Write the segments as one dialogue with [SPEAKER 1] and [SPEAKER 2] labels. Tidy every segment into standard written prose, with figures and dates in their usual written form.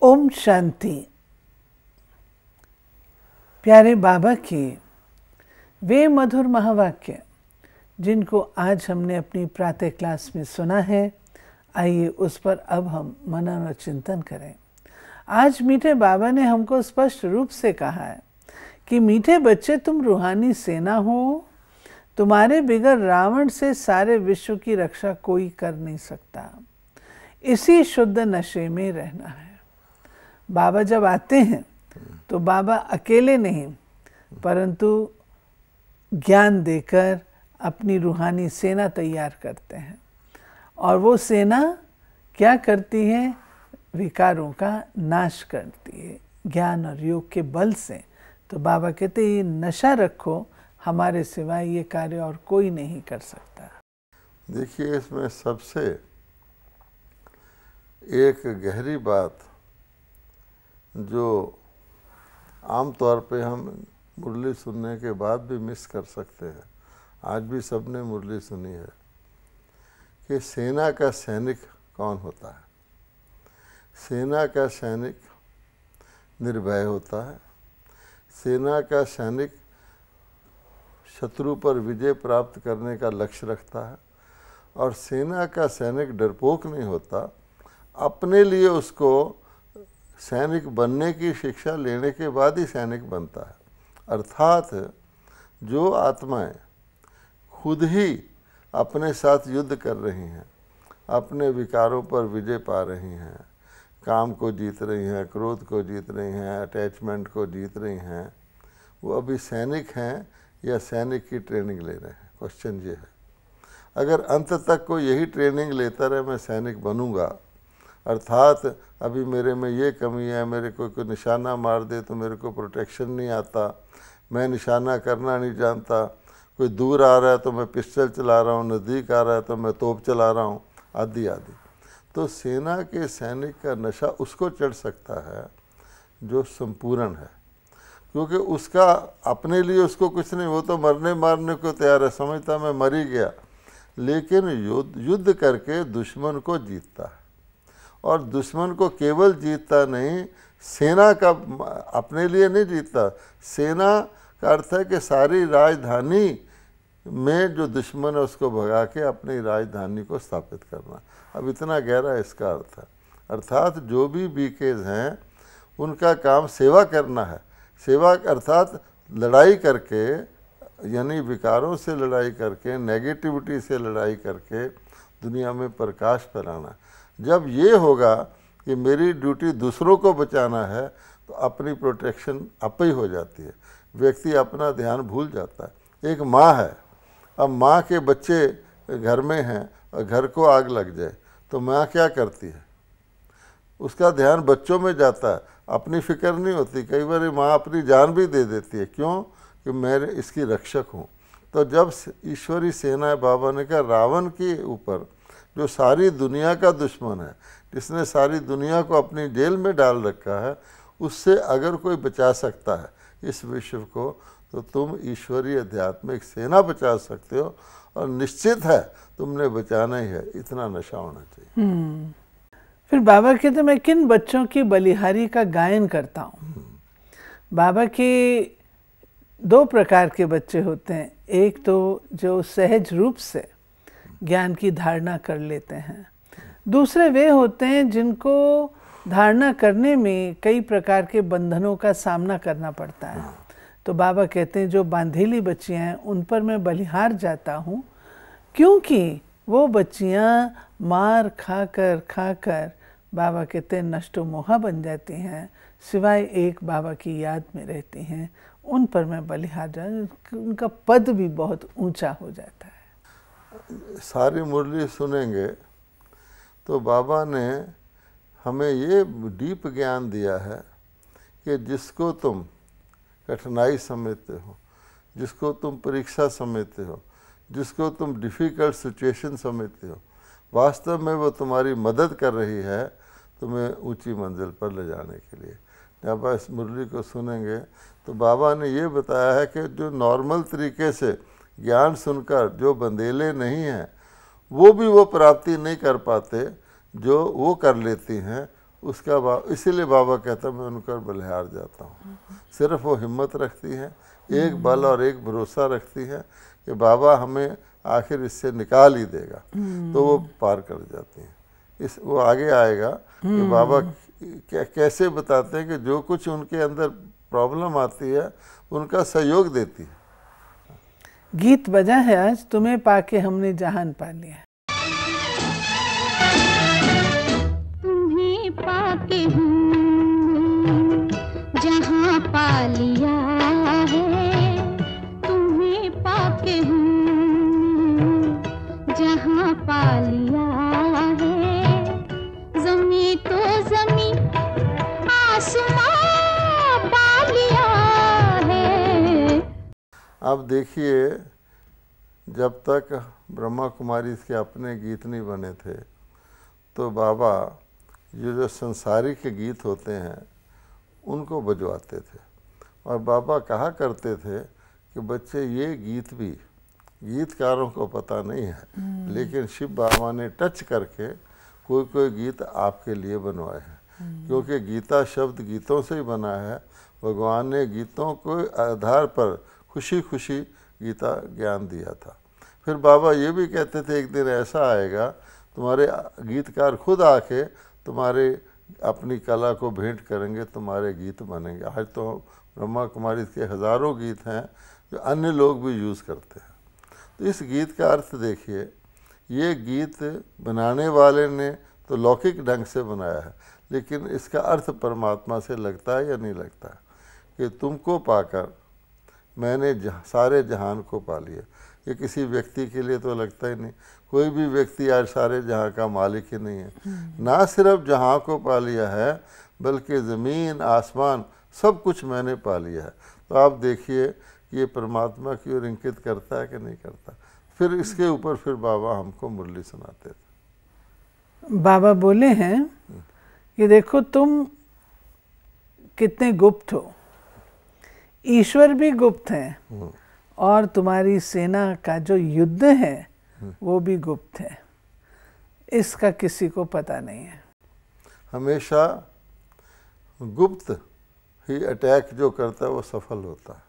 [SPEAKER 1] ओम शांति। प्यारे बाबा के वे मधुर महावाक्य जिनको आज हमने अपनी प्रातः क्लास में सुना है, आइए उस पर अब हम मनन और चिंतन करें। आज मीठे बाबा ने हमको स्पष्ट रूप से कहा है कि मीठे बच्चे, तुम रूहानी सेना हो, तुम्हारे बिगड़ रावण से सारे विश्व की रक्षा कोई कर नहीं सकता। इसी शुद्ध नशे में रहना है। बाबा जब आते हैं तो बाबा अकेले नहीं परंतु ज्ञान देकर अपनी रूहानी सेना तैयार करते हैं, और वो सेना क्या करती है? विकारों का नाश करती है ज्ञान और योग के बल से। तो बाबा कहते हैं, ये नशा रखो, हमारे सिवाय ये कार्य और कोई नहीं कर सकता।
[SPEAKER 2] देखिए, इसमें सबसे एक गहरी बात जो आम तौर पे हम मुरली सुनने के बाद भी मिस कर सकते हैं, आज भी सबने मुरली सुनी है, कि सेना का सैनिक कौन होता है। सेना का सैनिक निर्भय होता है। सेना का सैनिक शत्रु पर विजय प्राप्त करने का लक्ष्य रखता है, और सेना का सैनिक डरपोक नहीं होता। अपने लिए उसको सैनिक बनने की शिक्षा लेने के बाद ही सैनिक बनता है। अर्थात जो आत्माएं खुद ही अपने साथ युद्ध कर रही हैं, अपने विकारों पर विजय पा रही हैं, काम को जीत रही हैं, क्रोध को जीत रही हैं, अटैचमेंट को जीत रही हैं, वो अभी सैनिक हैं या सैनिक की ट्रेनिंग ले रहे हैं। क्वेश्चन ये है, अगर अंत तक को यही ट्रेनिंग लेता रहे, मैं सैनिक बनूंगा, अर्थात अभी मेरे में ये कमी है, मेरे को कोई निशाना मार दे तो मेरे को प्रोटेक्शन नहीं आता, मैं निशाना करना नहीं जानता, कोई दूर आ रहा है तो मैं पिस्टल चला रहा हूँ, नज़दीक आ रहा है तो मैं तोप चला रहा हूँ, आदि आदि। तो सेना के सैनिक का नशा उसको चढ़ सकता है जो संपूर्ण है, क्योंकि उसका अपने लिए उसको कुछ नहीं, वो तो मरने मारने को तैयार है, समझता मैं मर ही गया, लेकिन युद्ध करके दुश्मन को जीतता है। और दुश्मन को केवल जीतता नहीं, सेना का अपने लिए नहीं जीतता। सेना का अर्थ है कि सारी राजधानी में जो दुश्मन है उसको भगा के अपनी राजधानी को स्थापित करना। अब इतना गहरा इसका अर्थ है। अर्थात जो भी बीकेज हैं उनका काम सेवा करना है। सेवा अर्थात लड़ाई करके, यानी विकारों से लड़ाई करके, नेगेटिविटी से लड़ाई करके दुनिया में प्रकाश फैलाना। जब ये होगा कि मेरी ड्यूटी दूसरों को बचाना है, तो अपनी प्रोटेक्शन आप ही हो जाती है। व्यक्ति अपना ध्यान भूल जाता है। एक माँ है, अब माँ के बच्चे घर में हैं और घर को आग लग जाए तो माँ क्या करती है? उसका ध्यान बच्चों में जाता है, अपनी फिक्र नहीं होती। कई बार माँ अपनी जान भी दे देती है, क्यों? कि मैं इसकी रक्षक हूँ। तो जब ईश्वरी सेना, बाबा ने कहा, रावण के ऊपर जो सारी दुनिया का दुश्मन है, जिसने सारी दुनिया को अपनी जेल में डाल रखा है, उससे अगर कोई बचा सकता है इस विश्व को, तो तुम ईश्वरीय आध्यात्मिक सेना बचा सकते हो, और निश्चित है तुमने बचाना ही है। इतना नशा होना चाहिए।
[SPEAKER 1] फिर बाबा कहते, मैं किन बच्चों की बलिहारी का गायन करता हूँ। बाबा के दो प्रकार के बच्चे होते हैं। एक तो जो सहज रूप से ज्ञान की धारणा कर लेते हैं, दूसरे वे होते हैं जिनको धारणा करने में कई प्रकार के बंधनों का सामना करना पड़ता है। तो बाबा कहते हैं, जो बांधेली बच्चियां हैं उन पर मैं बलिहार जाता हूँ, क्योंकि वो बच्चियां मार खाकर बाबा कहते हैं नष्टो मोहा बन जाती हैं, सिवाय एक बाबा की याद में रहती हैं। उन पर मैं बलिहार जाता, उनका पद भी बहुत ऊंचा हो जाता है।
[SPEAKER 2] सारी मुरली सुनेंगे तो बाबा ने हमें ये डीप ज्ञान दिया है कि जिसको तुम कठिनाई समझते हो, जिसको तुम परीक्षा समझते हो, जिसको तुम डिफ़िकल्ट सिचुएशन समझते हो, वास्तव में वो तुम्हारी मदद कर रही है तुम्हें ऊंची मंजिल पर ले जाने के लिए। जब आप इस मुरली को सुनेंगे तो बाबा ने ये बताया है कि जो नॉर्मल तरीके से ज्ञान सुनकर जो बंदेले नहीं हैं, वो भी वो प्राप्ति नहीं कर पाते जो वो कर लेती हैं, इसीलिए बाबा कहता मैं उनका बलिहार जाता हूँ। सिर्फ वो हिम्मत रखती है, एक बल और एक भरोसा रखती है कि बाबा हमें आखिर इससे निकाल ही देगा, तो वो पार कर जाती हैं। वो आगे आएगा कि बाबा कैसे बताते हैं कि जो कुछ उनके अंदर प्रॉब्लम आती है उनका सहयोग देती है।
[SPEAKER 1] गीत बजा है आज, तुम्हें पाके हमने जहान पा लिया।
[SPEAKER 3] तुम्हें पाके हमने जहां पा लिया है, तुम्हें पाके हमने जहां पा लिया है। ज़मीं तो ज़मीं आसमां पा लिया है।
[SPEAKER 2] अब देखिए, जब तक ब्रह्मा कुमारी के अपने गीत नहीं बने थे तो बाबा ये जो संसारिक के गीत होते हैं उनको बजवाते थे। और बाबा कहा करते थे कि बच्चे ये गीत भी गीतकारों को पता नहीं है, लेकिन शिव बाबा ने टच करके कोई कोई गीत आपके लिए बनवाए हैं, क्योंकि गीता शब्द गीतों से ही बना है। भगवान ने गीतों के आधार पर खुशी खुशी गीता ज्ञान दिया था। फिर बाबा ये भी कहते थे एक दिन ऐसा आएगा तुम्हारे गीतकार खुद आके तुम्हारे अपनी कला को भेंट करेंगे, तुम्हारे गीत बनेंगे। आज तो ब्रह्मा कुमारी के हज़ारों गीत हैं जो अन्य लोग भी यूज़ करते हैं। तो इस गीत का अर्थ देखिए, ये गीत बनाने वाले ने तो लौकिक ढंग से बनाया है, लेकिन इसका अर्थ परमात्मा से लगता है या नहीं लगता है कि तुमको पाकर मैंने सारे जहान को पा लिया। ये किसी व्यक्ति के लिए तो लगता ही नहीं। कोई भी व्यक्ति आज सारे जहां का मालिक ही नहीं है। ना सिर्फ जहां को पा लिया है, बल्कि ज़मीन आसमान सब कुछ मैंने पा लिया है। तो आप देखिए कि ये परमात्मा की ओर इंगित करता है कि नहीं करता। फिर इसके ऊपर फिर बाबा हमको मुरली सुनाते थे।
[SPEAKER 1] बाबा बोले हैं कि देखो तुम कितने गुप्त हो, ईश्वर भी गुप्त है, और तुम्हारी सेना का जो युद्ध है वो भी गुप्त है, इसका किसी को पता नहीं है।
[SPEAKER 2] हमेशा गुप्त ही अटैक जो करता है वो सफल होता है।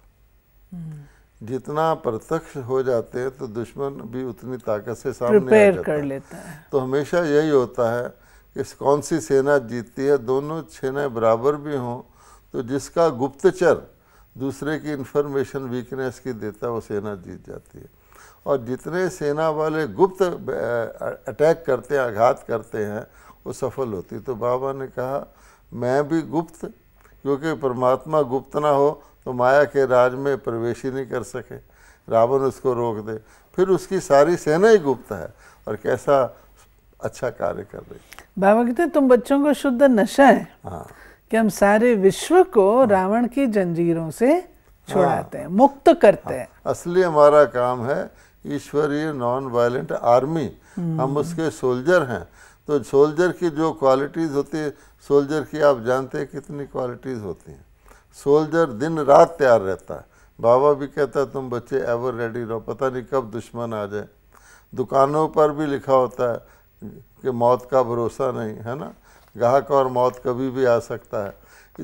[SPEAKER 2] जितना प्रत्यक्ष हो जाते हैं तो दुश्मन भी उतनी ताकत से सामने आ जाता
[SPEAKER 1] कर लेता है।
[SPEAKER 2] तो हमेशा यही होता है कि कौन सी सेना जीतती है, दोनों सेनाएं बराबर भी हों तो जिसका गुप्तचर दूसरे की इन्फॉर्मेशन वीकनेस की देता है वो सेना जीत जाती है। और जितने सेना वाले गुप्त अटैक करते हैं, आघात करते हैं, वो सफल होती। तो बाबा ने कहा मैं भी गुप्त, क्योंकि परमात्मा गुप्त ना हो तो माया के राज में प्रवेश ही नहीं कर सके, रावण उसको रोक दे। फिर उसकी सारी सेना ही गुप्त है और कैसा अच्छा कार्य कर रही।
[SPEAKER 1] बाबा कहते हैं तुम बच्चों को शुद्ध नशा है।
[SPEAKER 2] हाँ,
[SPEAKER 1] कि हम सारे विश्व को रावण की जंजीरों से छुड़ाते हैं, मुक्त करते हैं।
[SPEAKER 2] असली हमारा काम है ईश्वरीय नॉन वायलेंट आर्मी। हम उसके सोल्जर हैं। तो सोल्जर की जो क्वालिटीज़ होती है, सोल्जर की आप जानते हैं कितनी क्वालिटीज़ होती हैं। सोल्जर दिन रात तैयार रहता है। बाबा भी कहता है तुम बच्चे एवर रेडी रहो, पता नहीं कब दुश्मन आ जाए। दुकानों पर भी लिखा होता है कि मौत का भरोसा नहीं, है ना, ग्राहक और मौत कभी भी आ सकता है।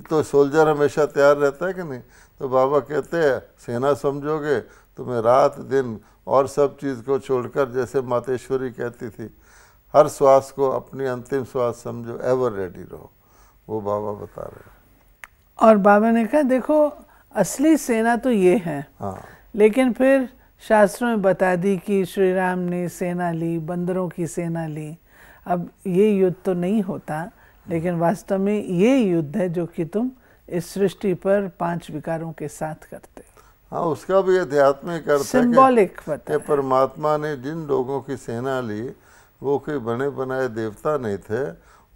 [SPEAKER 2] तो सोल्जर हमेशा तैयार रहता है कि नहीं। तो बाबा कहते हैं सेना समझोगे तुम्हें रात दिन और सब चीज़ को छोड़कर, जैसे मातेश्वरी कहती थी, हर श्वास को अपनी अंतिम श्वास समझो, एवर रेडी रहो। वो बाबा बता रहे हैं।
[SPEAKER 1] और बाबा ने कहा देखो असली सेना तो ये है।
[SPEAKER 2] हाँ,
[SPEAKER 1] लेकिन फिर शास्त्रों में बता दी कि श्री राम ने सेना ली, बंदरों की सेना ली। अब ये युद्ध तो नहीं होता, लेकिन वास्तव में ये युद्ध है जो कि तुम इस सृष्टि पर 5 विकारों के साथ करते।
[SPEAKER 2] हाँ, उसका भी आध्यात्मिक अर्थ है
[SPEAKER 1] सिंबॉलिक
[SPEAKER 2] कि परमात्मा ने जिन लोगों की सेना ली वो कोई बने बनाए देवता नहीं थे,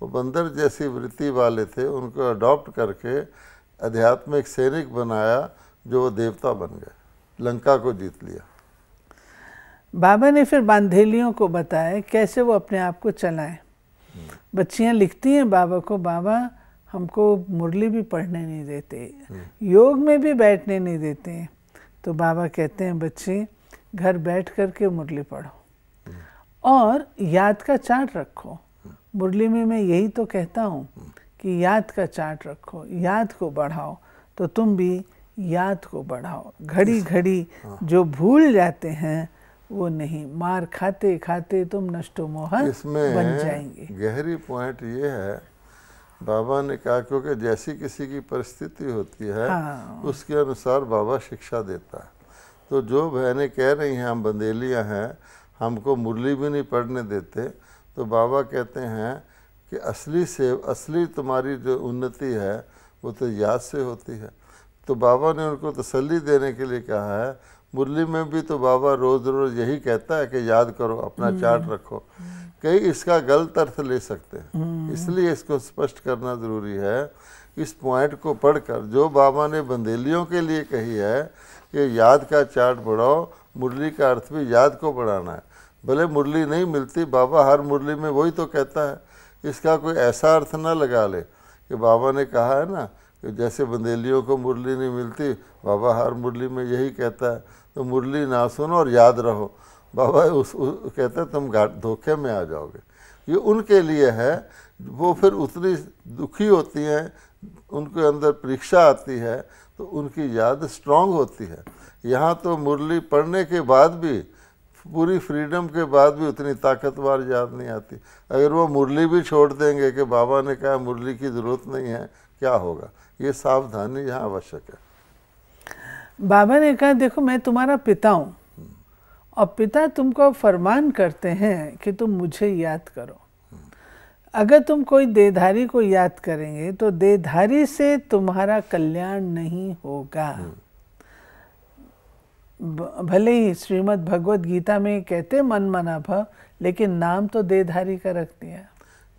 [SPEAKER 2] वो बंदर जैसी वृत्ति वाले थे। उनको अडॉप्ट करके आध्यात्मिक सैनिक बनाया जो वो देवता बन गए, लंका को जीत लिया।
[SPEAKER 1] बाबा ने फिर बांधेलियों को बताया कैसे वो अपने आप को चलाएं। बच्चियां लिखती हैं बाबा को, बाबा हमको मुरली भी पढ़ने नहीं देते, योग में भी बैठने नहीं देते। तो बाबा कहते हैं बच्चे घर बैठ कर के मुरली पढ़ो और याद का चार्ट रखो। मुरली में मैं यही तो कहता हूँ कि याद का चार्ट रखो, याद को बढ़ाओ, तो तुम भी याद को बढ़ाओ। घड़ी घड़ी जो भूल जाते हैं वो नहीं, मार खाते खाते तुम नष्टो मोहन बन जाएंगे।
[SPEAKER 2] इसमें गहरी पॉइंट ये है, बाबा ने कहा क्योंकि जैसी किसी की परिस्थिति होती है उसके अनुसार बाबा शिक्षा देता है। तो जो बहनें कह रही हैं हम बंदेलियां हैं, हमको मुरली भी नहीं पढ़ने देते, तो बाबा कहते हैं कि असली तुम्हारी जो उन्नति है वो तो याद से होती है। तो बाबा ने उनको तसल्ली देने के लिए कहा है, मुरली में भी तो बाबा रोज़ रोज़ यही कहता है कि याद करो, अपना चार्ट रखो। कई इसका गलत अर्थ ले सकते हैं, इसलिए इसको स्पष्ट करना ज़रूरी है। इस पॉइंट को पढ़कर जो बाबा ने बंदेलियों के लिए कही है कि याद का चार्ट बढ़ाओ, मुरली का अर्थ भी याद को बढ़ाना है। भले मुरली नहीं मिलती, बाबा हर मुरली में वही तो कहता है, इसका कोई ऐसा अर्थ ना लगा ले कि बाबा ने कहा है ना कि जैसे बंदेलियों को मुरली नहीं मिलती, बाबा हर मुरली में यही कहता है, तो मुरली ना सुनो और याद रहो। बाबा कहते हैं तुम धोखे में आ जाओगे। ये उनके लिए है, वो फिर उतनी दुखी होती हैं, उनके अंदर परीक्षा आती है तो उनकी याद स्ट्रांग होती है। यहाँ तो मुरली पढ़ने के बाद भी, पूरी फ्रीडम के बाद भी उतनी ताकतवर याद नहीं आती। अगर वो मुरली भी छोड़ देंगे कि बाबा ने कहा मुरली की ज़रूरत नहीं है, क्या होगा? ये सावधानी यहाँ आवश्यक है।
[SPEAKER 1] बाबा ने कहा देखो मैं तुम्हारा पिता हूँ और पिता तुमको फरमान करते हैं कि तुम मुझे याद करो। अगर तुम कोई देहधारी को याद करेंगे तो देहधारी से तुम्हारा कल्याण नहीं होगा। भले ही श्रीमद् भगवद गीता में कहते मन मना भव, लेकिन नाम तो देहधारी का रख दिया।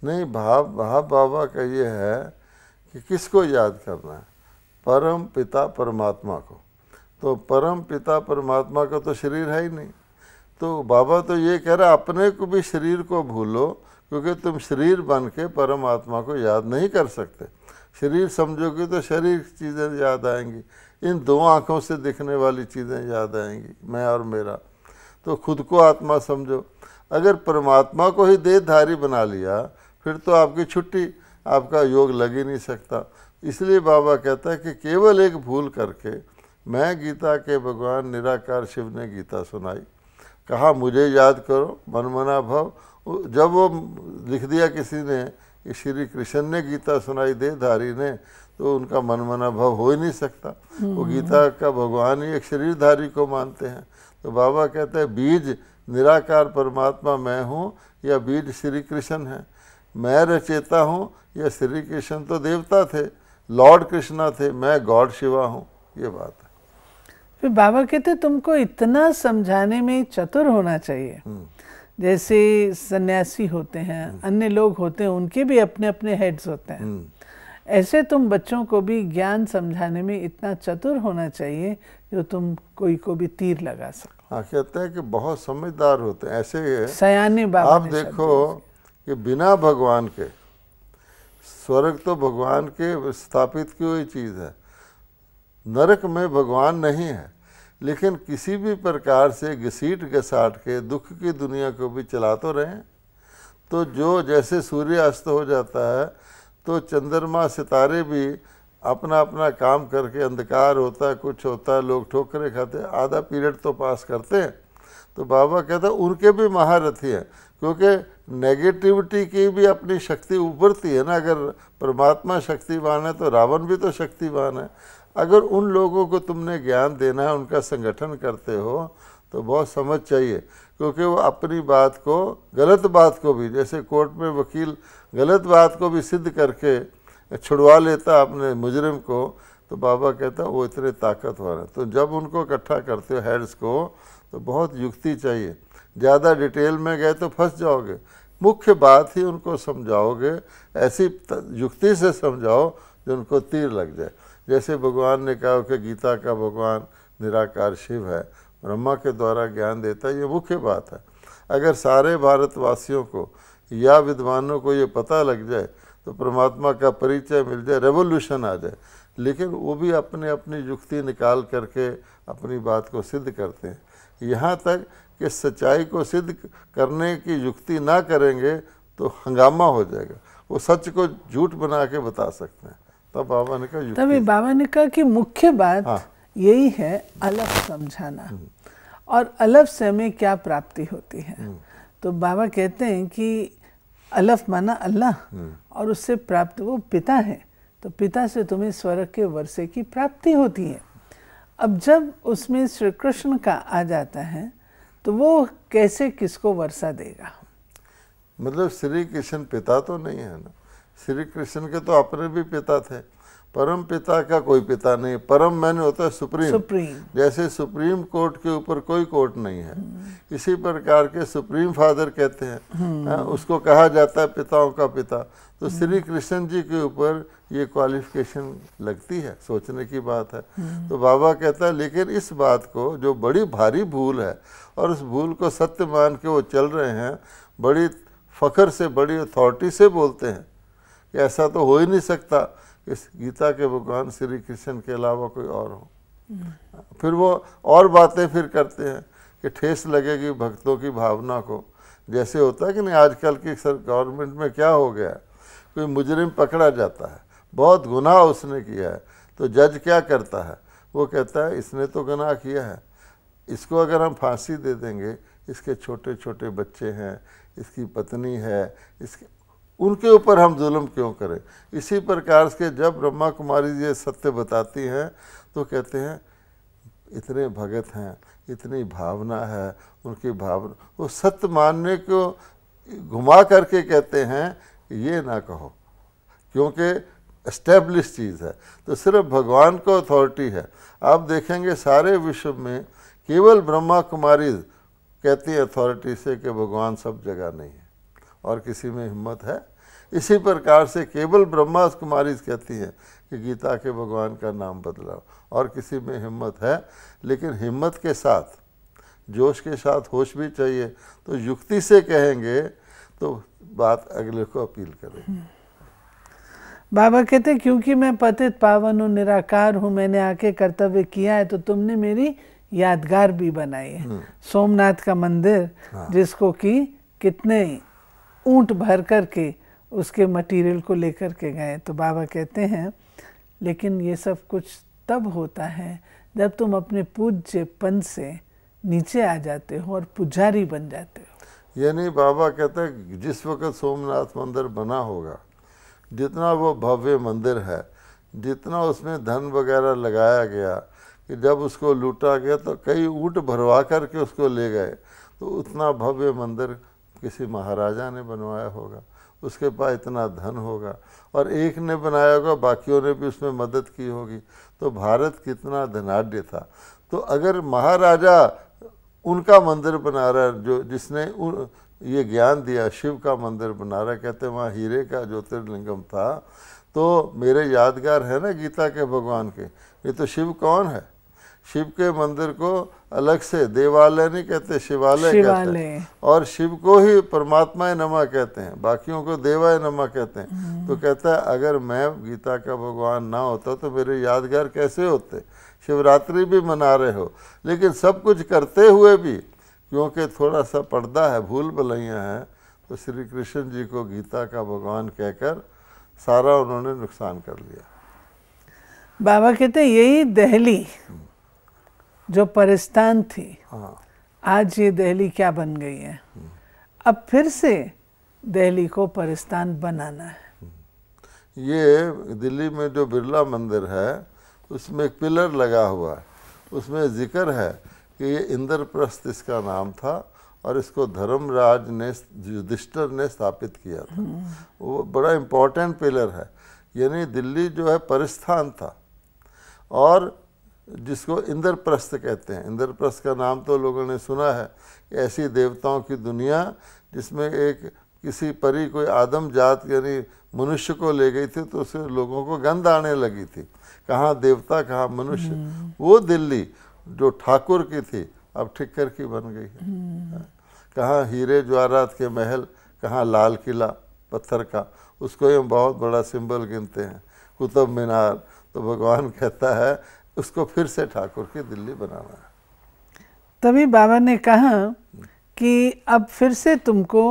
[SPEAKER 2] नहीं, भाव बाबा का ये है कि किसको याद करना है? परम पिता परमात्मा को। तो परम पिता परमात्मा का तो शरीर है ही नहीं, तो बाबा तो ये कह रहा अपने को भी शरीर को भूलो, क्योंकि तुम शरीर बन के परमात्मा को याद नहीं कर सकते। शरीर समझोगे तो शरीर की चीज़ें याद आएंगी, इन दो आँखों से दिखने वाली चीज़ें याद आएंगी, मैं और मेरा। तो खुद को आत्मा समझो। अगर परमात्मा को ही देहधारी बना लिया फिर तो आपकी छुट्टी, आपका योग लग ही नहीं सकता। इसलिए बाबा कहता है कि केवल एक भूल करके, मैं गीता के भगवान निराकार शिव ने गीता सुनाई, कहा मुझे याद करो, मनमना भव। जब वो लिख दिया किसी ने कि श्री कृष्ण ने गीता सुनाई देहधारी ने, तो उनका मनमना भव हो ही नहीं सकता। वो गीता का भगवान ही एक शरीरधारी को मानते हैं। तो बाबा कहते हैं बीज निराकार परमात्मा मैं हूँ या बीज श्री कृष्ण है। मैं रचेता हूँ या श्री कृष्ण तो देवता थे, लॉर्ड कृष्णा थे, मैं गॉड शिवा हूँ। ये बात है।
[SPEAKER 1] फिर बाबा कहते तुमको इतना समझाने में चतुर होना चाहिए। जैसे सन्यासी होते हैं, अन्य लोग होते हैं, उनके भी अपने अपने हेड्स होते हैं। ऐसे तुम बच्चों को भी ज्ञान समझाने में इतना चतुर होना चाहिए जो तुम कोई को भी तीर लगा सको।
[SPEAKER 2] हाँ, कहते हैं कि बहुत समझदार होते हैं ऐसे।
[SPEAKER 1] सयाने बाबा
[SPEAKER 2] आप देखो कि बिना भगवान के, स्वर्ग तो भगवान के स्थापित की हुई चीज़ है, नरक में भगवान नहीं है, लेकिन किसी भी प्रकार से घसीट घसाट के दुख की दुनिया को भी चला तो रहे हैं। तो जो जैसे सूर्य अस्त हो जाता है तो चंद्रमा सितारे भी अपना अपना काम करके, अंधकार होता है, कुछ होता है, लोग ठोकरे खाते हैं, आधा पीरियड तो पास करते हैं। तो बाबा कहता है उनके भी महारथी हैं, क्योंकि नेगेटिविटी की भी अपनी शक्ति उभरती है ना। अगर परमात्मा शक्तिवान है तो रावण भी तो शक्तिवान है। अगर उन लोगों को तुमने ज्ञान देना है, उनका संगठन करते हो, तो बहुत समझ चाहिए, क्योंकि वो अपनी बात को, गलत बात को भी, जैसे कोर्ट में वकील गलत बात को भी सिद्ध करके छुड़वा लेता अपने मुजरिम को, तो बाबा कहता वो इतने ताकतवर हैं। तो जब उनको इकट्ठा करते हो हेड्स को, तो बहुत युक्ति चाहिए। ज़्यादा डिटेल में गए तो फंस जाओगे। मुख्य बात ही उनको समझाओगे, ऐसी युक्ति से समझाओ जो उनको तीर लग जाए। जैसे भगवान ने कहा कि गीता का भगवान निराकार शिव है, ब्रह्मा के द्वारा ज्ञान देता है, ये मुख्य बात है। अगर सारे भारतवासियों को या विद्वानों को ये पता लग जाए तो परमात्मा का परिचय मिल जाए, रेवोल्यूशन आ जाए। लेकिन वो भी अपने अपनी युक्ति निकाल करके अपनी बात को सिद्ध करते हैं। यहाँ तक कि सच्चाई को सिद्ध करने की युक्ति ना करेंगे तो हंगामा हो जाएगा। वो सच को झूठ बना के बता सकते हैं। तब बाबा ने कहा
[SPEAKER 1] तभी
[SPEAKER 2] युक्ति।
[SPEAKER 1] बाबा ने कहा कि मुख्य बात
[SPEAKER 2] हाँ।
[SPEAKER 1] यही है अलफ समझाना, और अलफ से हमें क्या प्राप्ति होती है। तो बाबा कहते हैं कि अलफ माना अल्लाह, और उससे प्राप्त वो पिता है, तो पिता से तुम्हें स्वर्ग के वर्षे की प्राप्ति होती है। अब जब उसमें श्री कृष्ण का आ जाता है तो वो कैसे किसको वर्षा देगा?
[SPEAKER 2] मतलब श्री कृष्ण पिता तो नहीं है ना, श्री कृष्ण के तो अपने भी पिता थे। परम पिता का कोई पिता नहीं, परम मैंने होता है सुप्रीम।
[SPEAKER 1] सुप्रीम।
[SPEAKER 2] जैसे सुप्रीम कोर्ट के ऊपर कोई कोर्ट नहीं है, इसी प्रकार के सुप्रीम फादर कहते हैं, उसको कहा जाता है पिताओं का पिता। तो श्री कृष्ण जी के ऊपर ये क्वालिफिकेशन लगती है, सोचने की बात है। तो बाबा कहता है लेकिन इस बात को जो बड़ी भारी भूल है और उस भूल को सत्य मान के वो चल रहे हैं, बड़ी फख्र से, बड़ी अथॉरिटी से बोलते हैं कि ऐसा तो हो ही नहीं सकता इस गीता के भगवान श्री कृष्ण के अलावा कोई और हो। फिर वो और बातें फिर करते हैं कि ठेस लगेगी भक्तों की भावना को। जैसे होता है कि नहीं, आजकल की गवर्नमेंट में क्या हो गया है, कोई मुजरिम पकड़ा जाता है, बहुत गुनाह उसने किया है, तो जज क्या करता है, वो कहता है इसने तो गुनाह किया है, इसको अगर हम फांसी दे देंगे, इसके छोटे छोटे बच्चे हैं, इसकी पत्नी है, इसके उनके ऊपर हम जुल्म क्यों करें। इसी प्रकार से जब ब्रह्मा कुमारी ये सत्य बताती हैं तो कहते हैं इतने भगत हैं, इतनी भावना है उनकी भावना, वो सत्य मानने को घुमा करके कहते हैं ये ना कहो, क्योंकि एस्टेब्लिश चीज़ है, तो सिर्फ भगवान को अथॉरिटी है। आप देखेंगे सारे विश्व में केवल ब्रह्मा कुमारी कहती है अथॉरिटी से कि भगवान सब जगह नहीं है और किसी में हिम्मत है। इसी प्रकार से केवल ब्रह्मा कुमारी कहती हैं कि गीता के भगवान का नाम बदलाओ, और किसी में हिम्मत है। लेकिन हिम्मत के साथ, जोश के साथ होश भी चाहिए। तो युक्ति से कहेंगे तो बात अगले को अपील करेंगे।
[SPEAKER 1] बाबा कहते क्योंकि मैं पतित पावन हूँ, निराकार हूँ, मैंने आके कर्तव्य किया है, तो तुमने मेरी यादगार भी बनाई है। सोमनाथ का मंदिर, जिसको कि कितने ऊंट भर करके उसके मटेरियल को लेकर के गए। तो बाबा कहते हैं लेकिन ये सब कुछ तब होता है जब तुम अपने पूज्यपन से नीचे आ जाते हो और पुजारी बन जाते हो।
[SPEAKER 2] यानी बाबा कहते हैं जिस वक्त सोमनाथ मंदिर बना होगा, जितना वो भव्य मंदिर है, जितना उसमें धन वगैरह लगाया गया, कि जब उसको लूटा गया तो कई ऊँट भरवा करके उसको ले गए, तो उतना भव्य मंदिर किसी महाराजा ने बनवाया होगा, उसके पास इतना धन होगा, और एक ने बनाया होगा, बाकियों ने भी उसमें मदद की होगी। तो भारत कितना धनाढ्य था। तो अगर महाराजा उनका मंदिर बना रहा है, जो जिसने ये ज्ञान दिया, शिव का मंदिर बना रहा है, कहते हैं वहाँ हीरे का ज्योतिर्लिंगम था, तो मेरे यादगार है ना गीता के भगवान के। ये तो शिव कौन है? शिव के मंदिर को अलग से देवालय नहीं कहते, शिवालय कहते हैं, और शिव को ही परमात्मा नमः कहते हैं, बाकियों को देवाय नमः कहते हैं। तो कहता है अगर मैं गीता का भगवान ना होता तो मेरे यादगार कैसे होते। शिवरात्रि भी मना रहे हो, लेकिन सब कुछ करते हुए भी क्योंकि थोड़ा सा पर्दा है, भूल भुलैया है, तो श्री कृष्ण जी को गीता का भगवान कहकर सारा उन्होंने नुकसान कर लिया।
[SPEAKER 1] बाबा कहते हैं यही दहली जो परिस्तान थी, आज ये दहली क्या बन गई है, अब फिर से दिल्ली को परिस्तान बनाना है।
[SPEAKER 2] ये दिल्ली में जो बिरला मंदिर है उसमें एक पिलर लगा हुआ है, उसमें जिक्र है कि ये इंद्रप्रस्थ इसका नाम था और इसको धर्मराज ने, युधिष्ठिर ने स्थापित किया था। वो बड़ा इम्पोर्टेंट पिलर है। यानी दिल्ली जो है परिस्थान था, और जिसको इंद्रप्रस्थ कहते हैं। इंद्रप्रस्थ का नाम तो लोगों ने सुना है, ऐसी देवताओं की दुनिया जिसमें एक किसी परी कोई आदम जात यानी मनुष्य को ले गई थी, तो उसे लोगों को गंध आने लगी थी, कहाँ देवता कहाँ मनुष्य। वो दिल्ली जो ठाकुर की थी अब ठिक्कर की बन गई है। कहाँ हीरे जवाहरात के महल, कहाँ लाल किला पत्थर का, उसको हम बहुत बड़ा सिंबल गिनते हैं, कुतुब मीनार। तो भगवान कहता है उसको फिर से ठाकुर की दिल्ली बनाना है।
[SPEAKER 1] तभी बाबा ने कहा कि अब फिर से तुमको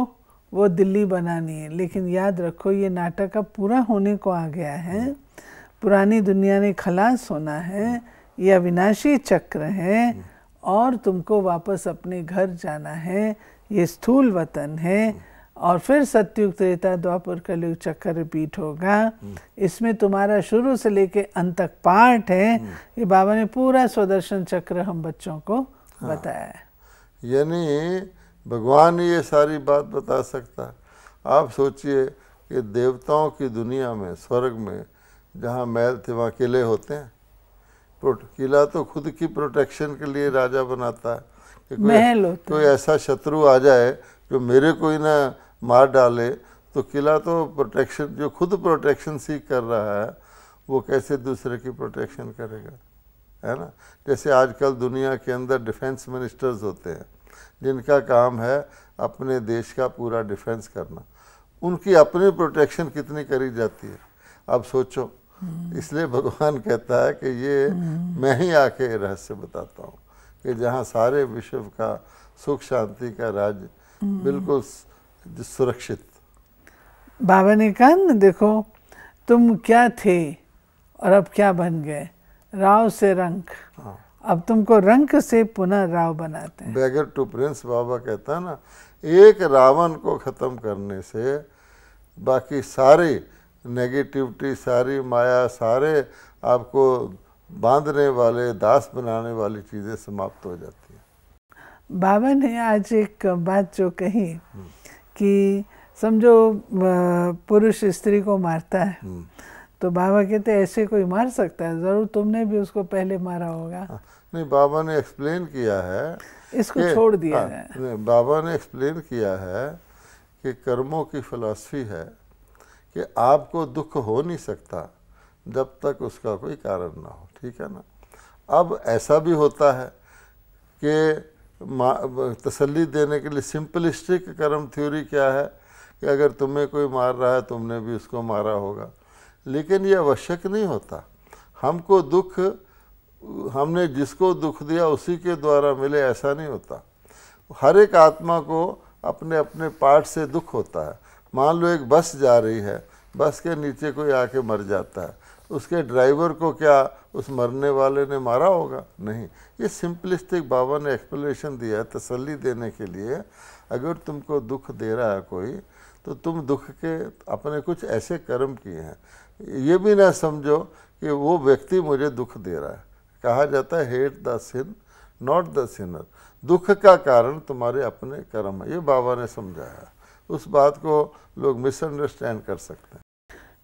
[SPEAKER 1] वो दिल्ली बनानी है। लेकिन याद रखो ये नाटक अब पूरा होने को आ गया है, पुरानी दुनिया ने खलास होना है, ये अविनाशी चक्र है और तुमको वापस अपने घर जाना है। ये स्थूल वतन है और फिर सतयुग त्रेता द्वापर कलयुग चक्र रिपीट होगा। इसमें तुम्हारा शुरू से लेके अंत तक पाठ है। ये बाबा ने पूरा स्वदर्शन चक्र हम बच्चों को बताया है।
[SPEAKER 2] यानी भगवान ये सारी बात बता सकता है। आप सोचिए कि देवताओं की दुनिया में, स्वर्ग में, जहाँ महल थे वहाँ किले होते हैं। किला तो खुद की प्रोटेक्शन के लिए राजा बनाता है कि कोई ऐसा शत्रु आ जाए जो मेरे कोई ना मार डाले, तो किला तो प्रोटेक्शन, जो खुद प्रोटेक्शन सीख कर रहा है वो कैसे दूसरे की प्रोटेक्शन करेगा, है ना। जैसे आजकल दुनिया के अंदर डिफेंस मिनिस्टर्स होते हैं जिनका काम है अपने देश का पूरा डिफेंस करना, उनकी अपनी प्रोटेक्शन कितनी करी जाती है आप सोचो। इसलिए भगवान कहता है कि ये मैं ही आके रहस्य बताता हूँ कि जहाँ सारे विश्व का सुख शांति का राज्य बिल्कुल सुरक्षित।
[SPEAKER 1] बाबा ने कहा न, देखो तुम क्या थे और अब क्या बन गए, राव से रंक। अब तुमको रंक से पुनः राव बनाते हैं।
[SPEAKER 2] बैगर टू प्रिंस बाबा कहता है ना, एक रावण को खत्म करने से बाकी सारी नेगेटिविटी, सारी माया, सारे आपको बांधने वाले, दास बनाने वाली चीज़ें समाप्त हो जाती हैं।
[SPEAKER 1] बाबा ने आज एक बात जो कही कि समझो पुरुष स्त्री को मारता है, तो बाबा कहते ऐसे कोई मार सकता है, ज़रूर तुमने भी उसको पहले मारा होगा।
[SPEAKER 2] नहीं, बाबा ने एक्सप्लेन किया है,
[SPEAKER 1] इसको छोड़ दिया है।
[SPEAKER 2] बाबा ने एक्सप्लेन किया है कि कर्मों की फिलॉसफी है कि आपको दुख हो नहीं सकता जब तक उसका कोई कारण ना हो, ठीक है ना। अब ऐसा भी होता है कि तसल्ली देने के लिए सिंपलिस्टिक कर्म थ्योरी क्या है कि अगर तुम्हें कोई मार रहा है तुमने भी उसको मारा होगा, लेकिन ये आवश्यक नहीं होता। हमको दुख, हमने जिसको दुख दिया उसी के द्वारा मिले, ऐसा नहीं होता। हर एक आत्मा को अपने अपने पार्ट से दुख होता है। मान लो एक बस जा रही है, बस के नीचे कोई आके मर जाता है, उसके ड्राइवर को क्या उस मरने वाले ने मारा होगा? नहीं। ये सिंपलिस्टिक बाबा ने एक्सप्लेनेशन दिया है तसल्ली देने के लिए। अगर तुमको दुख दे रहा है कोई, तो तुम दुख के अपने कुछ ऐसे कर्म किए हैं। ये भी ना समझो कि वो व्यक्ति मुझे दुख दे रहा है। कहा जाता है hate the sin not the sinner. दुख का कारण तुम्हारे अपने कर्म है, ये बाबा ने समझाया है। उस बात को लोग मिसअंडरस्टैंड कर सकते हैं।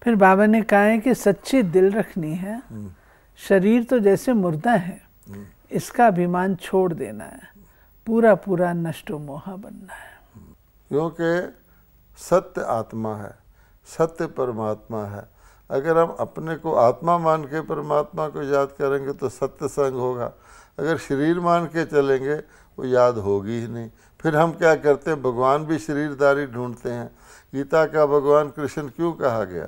[SPEAKER 1] फिर बाबा ने कहा है कि सच्ची दिल रखनी है, शरीर तो जैसे मुर्दा है, इसका अभिमान छोड़ देना है, पूरा पूरा नष्टो मोहा बनना है।
[SPEAKER 2] क्योंकि सत्य आत्मा है, सत्य परमात्मा है। अगर हम अपने को आत्मा मान के परमात्मा को याद करेंगे तो सत्य संग होगा। अगर शरीर मान के चलेंगे वो याद होगी ही नहीं। फिर हम क्या करते हैं, भगवान भी शरीरदारी ढूंढते हैं। गीता का भगवान कृष्ण क्यों कहा गया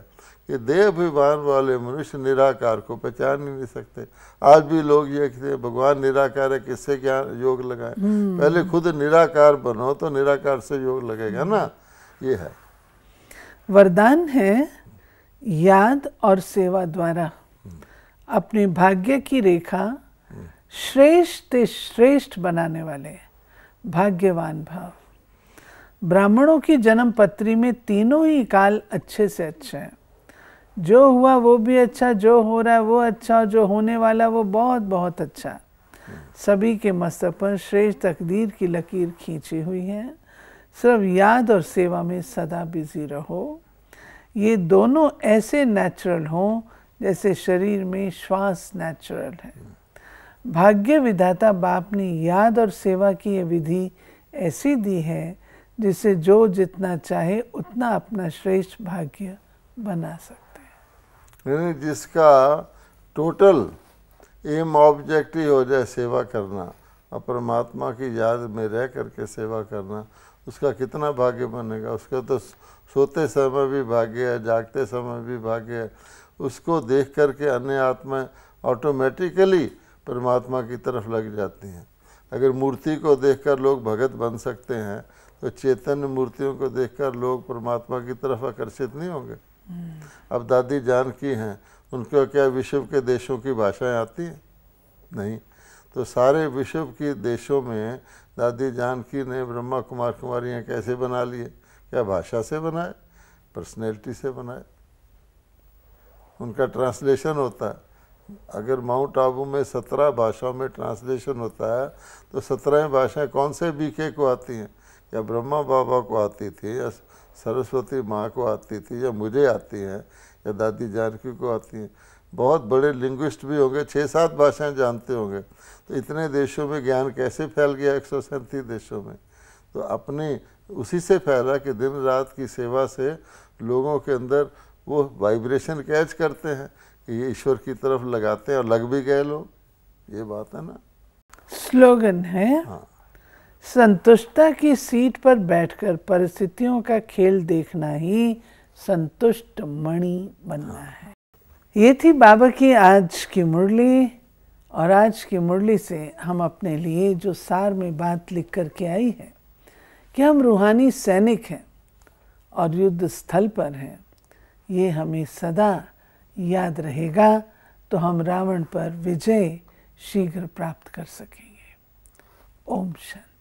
[SPEAKER 2] कि देह अभिमान वाले मनुष्य निराकार को पहचान ही नहीं सकते। आज भी लोग ये कहते हैं भगवान निराकार है, किससे क्या योग लगाए? पहले खुद निराकार बनो तो निराकार से योग लगेगा ना। ये है
[SPEAKER 1] वरदान है याद और सेवा द्वारा अपने भाग्य की रेखा श्रेष्ठ श्रेष्ठ बनाने वाले भाग्यवान भाव। ब्राह्मणों की जन्म पत्री में तीनों ही काल अच्छे से अच्छे हैं। जो हुआ वो भी अच्छा, जो हो रहा है वो अच्छा, और जो होने वाला वो बहुत बहुत अच्छा। सभी के मस्तक पर श्रेष्ठ तकदीर की लकीर खींची हुई है। सिर्फ याद और सेवा में सदा बिजी रहो। ये दोनों ऐसे नेचुरल हों जैसे शरीर में श्वास नेचुरल है। भाग्य विधाता बाप ने याद और सेवा की ये विधि ऐसी दी है जिससे जो जितना चाहे उतना अपना श्रेष्ठ भाग्य बना सकते हैं।
[SPEAKER 2] यानी जिसका टोटल एम ऑब्जेक्ट ही हो जाए सेवा करना और परमात्मा की याद में रह करके सेवा करना, उसका कितना भाग्य बनेगा। उसका तो सोते समय भी भाग्य है, जागते समय भी भाग्य है। उसको देख करके अन्य आत्मा ऑटोमेटिकली परमात्मा की तरफ लग जाती हैं। अगर मूर्ति को देखकर लोग भगत बन सकते हैं तो चैतन्य मूर्तियों को देखकर लोग परमात्मा की तरफ आकर्षित नहीं होंगे? अब दादी जानकी हैं, उनको क्या विश्व के देशों की भाषाएं आती हैं? नहीं। तो सारे विश्व के देशों में दादी जानकी ने ब्रह्मा कुमार कुमारियाँ कैसे बना लिए? क्या भाषा से बनाए? पर्सनैलिटी से बनाए। उनका ट्रांसलेशन होता है। अगर माउंट आबू में 17 भाषाओं में ट्रांसलेशन होता है तो 17 भाषाएं कौन से बीके को आती हैं? या ब्रह्मा बाबा को आती थी, या सरस्वती माँ को आती थी, या मुझे आती हैं, या दादी जानकी को आती हैं? बहुत बड़े लिंग्विस्ट भी होंगे, 6-7 भाषाएं जानते होंगे। तो इतने देशों में ज्ञान कैसे फैल गया? 137 देशों में। तो अपनी उसी से फैला कि दिन रात की सेवा से लोगों के अंदर वो वाइब्रेशन कैच करते हैं कि ये ईश्वर की तरफ लगाते हैं, और लग भी गए लोग। ये बात है ना।
[SPEAKER 1] स्लोगन है,
[SPEAKER 2] हाँ।
[SPEAKER 1] संतुष्टता की सीट पर बैठकर परिस्थितियों का खेल देखना ही संतुष्ट मणि बनना है। ये थी बाबा की आज की मुरली, और आज की मुरली से हम अपने लिए जो सार में बात लिख कर के आई है कि हम रूहानी सैनिक हैं और युद्ध स्थल पर हैं, ये हमें सदा याद रहेगा, तो हम रावण पर विजय शीघ्र प्राप्त कर सकेंगे। ओम शांति।